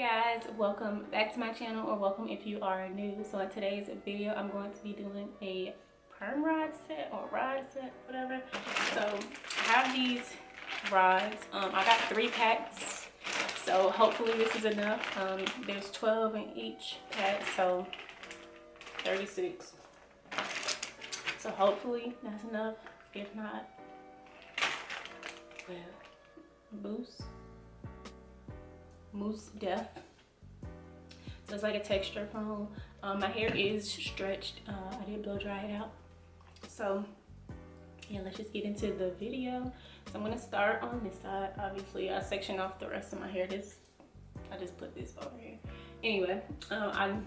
Guys, welcome back to my channel, or welcome if you are new. So in today's video I'm going to be doing a perm rod set or rod set, whatever. So I have these rods. I got 3 packs, so hopefully this is enough. There's 12 in each pack, so 36. So hopefully that's enough. If not, well, mousse def. So it's like a texture foam. My hair is stretched. I did blow dry it out. So yeah, let's just get into the video. So I'm gonna start on this side. Obviously I section off the rest of my hair. I just put this over here. Anyway, I'm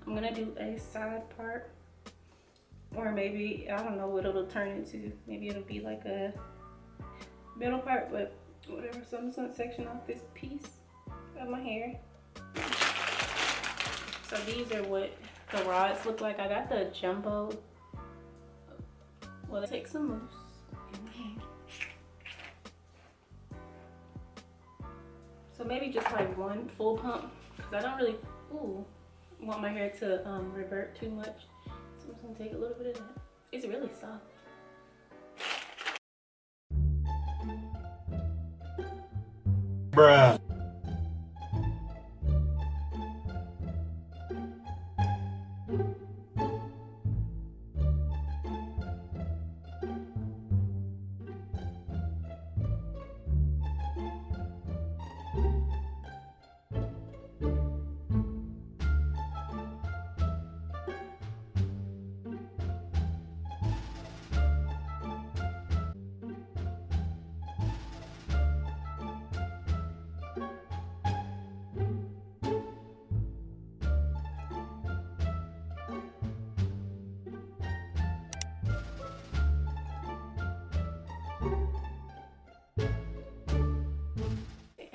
gonna do a side part, or maybe I don't know what it'll turn into. Maybe it'll be like a middle part, but whatever. So I'm just gonna section off this piece of my hair. So these are what the rods look like. I got the jumbo. Well, take some mousse in my hand. So maybe just like one full pump, because I don't really want my hair to revert too much. So I'm just gonna take a little bit of that. It's really soft. Bruh.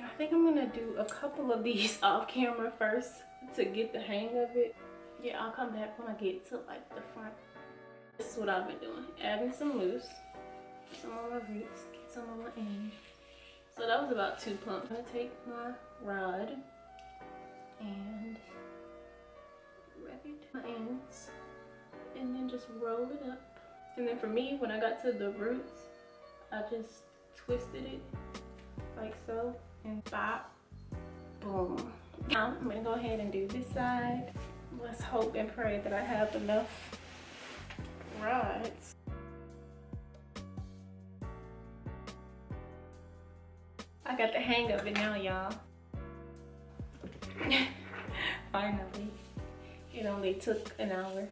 I think I'm gonna do a couple of these off camera first to get the hang of it. Yeah, I'll come back when I get to like the front. This is what I've been doing. Adding some mousse, some on my roots, get some on my ends. So that was about 2 pumps. I'm gonna take my rod and wrap it to my ends and then just roll it up. And then for me, when I got to the roots, I just twisted it like so. And bop, boom. Now I'm gonna go ahead and do this side. Let's hope and pray that I have enough rods. I got the hang of it now, y'all. Finally. It only took an hour.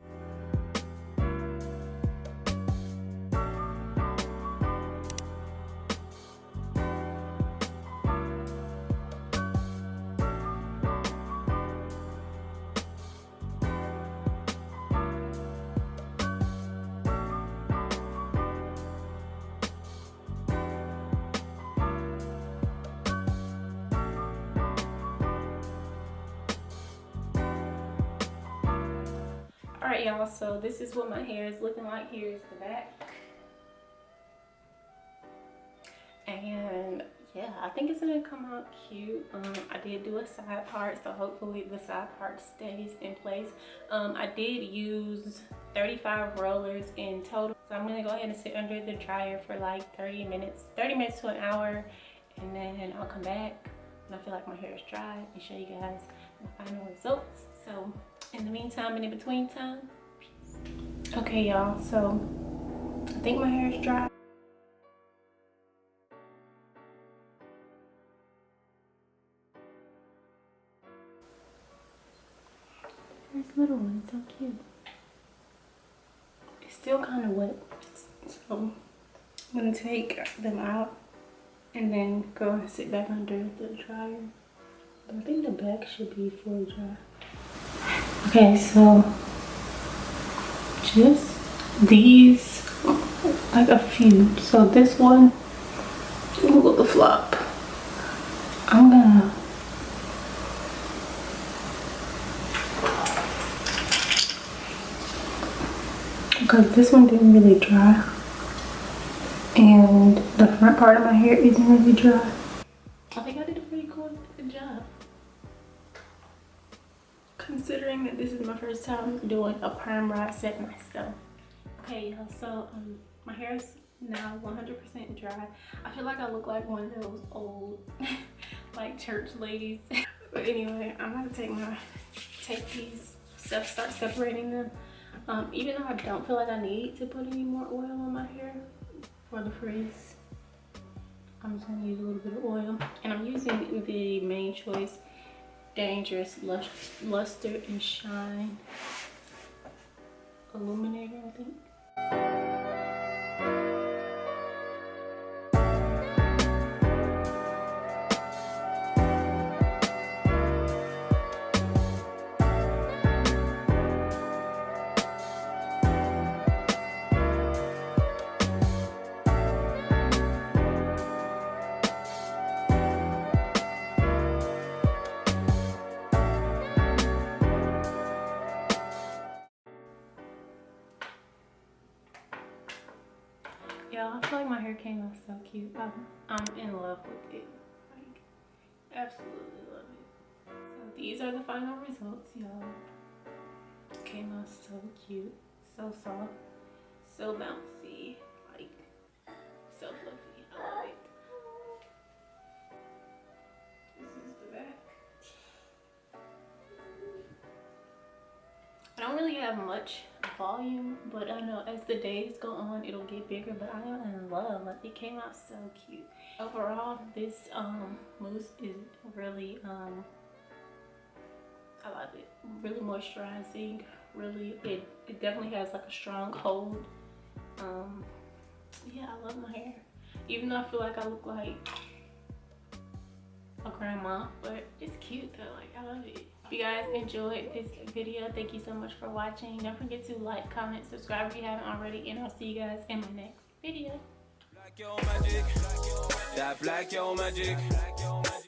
Alright y'all, so this is what my hair is looking like. Here's the back. And yeah, I think it's gonna come out cute. I did do a side part, so hopefully the side part stays in place. I did use 35 rollers in total. So I'm gonna go ahead and sit under the dryer for like 30 minutes to an hour, and then I'll come back when I feel like my hair is dry and show you guys my final results. So in the meantime and in between time, peace. Okay y'all, so I think my hair is dry. There's little one, so cute. It's still kind of wet, so I'm gonna take them out and then go and sit back under the dryer. But I think the back should be fully dry. Okay, so just these, like a few. So this one, ooh, the flop. I'm gonna because this one didn't really dry, and the front part of my hair isn't really dry. I think I did a pretty good job. considering that this is my first time doing a perm rod set myself. Okay, y'all, so my hair is now 100% dry. I feel like I look like one of those old like church ladies. But anyway, I'm gonna take these stuff, start separating them. Even though I don't feel like I need to put any more oil on my hair for the frizz, I'm just gonna use a little bit of oil. And I'm using the Main Choice Dangerous Luster and Shine Illuminator, I think. Yeah, I feel like my hair came out so cute. I'm in love with it. Like, absolutely love it. So these are the final results, y'all. Came out so cute, so soft, so bouncy, like so fluffy. I love it. This is the back. I don't really have much volume, but I know as the days go on it'll get bigger, but I am in love. Like, it came out so cute. Overall, this mousse is really I love it. Really moisturizing. Really, it definitely has like a strong hold. Yeah, I love my hair, even though I feel like I look like a grandma, but it's cute though. Like, I love it. If you guys enjoyed this video, thank you so much for watching. Don't forget to like, comment, subscribe if you haven't already, and I'll see you guys in my next video. Black, yo, magic. That black, yo, magic.